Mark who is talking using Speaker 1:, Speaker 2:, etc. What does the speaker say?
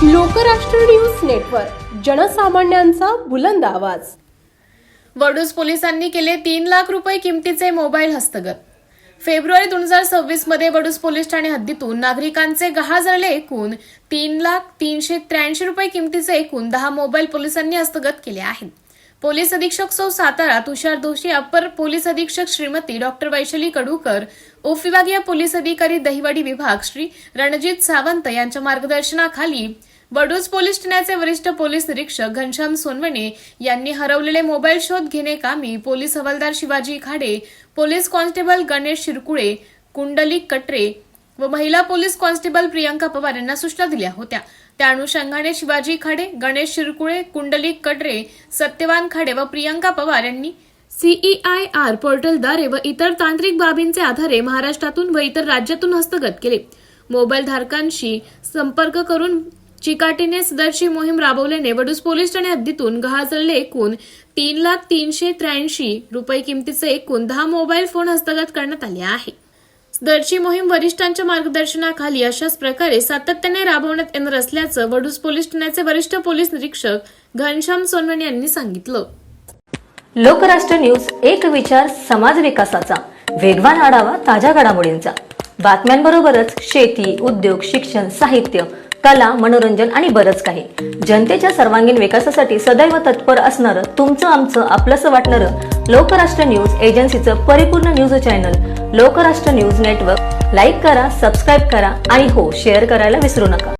Speaker 1: Lokrashtra news network, जनसामान्यांचा बुलंद आवाज।
Speaker 2: वडूज पोलिसांनी केले 3 लाख रुपये किमतीचे मोबाईल हस्तगत। फेब्रुवारी 2026 मध्ये वडूज पोलीस ठाणे हद्दीतून नागरिकांचे गहाळलेले एकूण 3,383,000 रुपये किमतीचे एकूण 10 मोबाईल पोलिसांनी हस्तगत केले आहेत। पोलीस अधीक्षक सौ सातारा तुषार दोशी, अपर पोलीस अधीक्षक श्रीमती डॉक्टर वैशाली कडूकर, उपविभागीय पोलीस अधिकारी दहिवडी विभाग श्री रणजित सावंत यांच्या मार्गदर्शनाखाली वडूज पोलीस ठाण्याचे वरिष्ठ पोलीस निरीक्षक घनश्याम सोनवणे यांनी हरवलेले मोबाईल शोध घेणे कामी पोलीस हवालदार शिवाजी खाडे, पोलीस कॉन्स्टेबल गणेश शिरकुळे, कुंडलिक कटरे व महिला पोलीस कॉन्स्टेबल प्रियंका पवार यांना सूचना दिल्या होत्या। त्या अनुषंगाने शिवाजी खाडे, गणेश शिरकुळे, कुंडलिक कटरे, सत्यवान खाडे व प्रियंका पवार यांनी CEIR पोर्टलद्वारे व इतर तांत्रिक बाबींचे आधारे महाराष्ट्रातून व इतर राज्यातून हस्तगत केले। मोबाईल धारकांशी संपर्क करून चिकाटीने सदरची मोहीम राबवल्याने वडूज पोलीस ठाणे हद्दीतून गहाळलेले एकूण 3,383,000 रुपये किमतीचे एकूण 10 मोबाईल फोन हस्तगत करण्यात आले आहे। सदरची मोहीम वरिष्ठांच्या मार्गदर्शनाखाली अशाच प्रकारे सातत्याने राबवण्यात येणार असल्याचं वडूज पोलीस ठाण्याचे वरिष्ठ पोलीस निरीक्षक घनश्याम सोनवणे यांनी सांगितलं।
Speaker 3: लोकराष्ट्र न्यूज, एक विचार समाज विकासाचा, वेगवान आढावा ताज्या घडामोडींचा, बातम्यांबरोबरच शेती, उद्योग, शिक्षण, साहित्य, कला, मनोरंजन आणि बरंच काही। जनतेच्या सर्वांगीण विकासासाठी सदैव तत्पर असणारं, तुमचं आमचं आपलंसं वाटणारं लोकराष्ट्र न्यूज एजन्सीचं परिपूर्ण news channel Lokrashtra news network like करा, सबस्क्राईब करा आणि हो, शेअर करायला विसरू नका।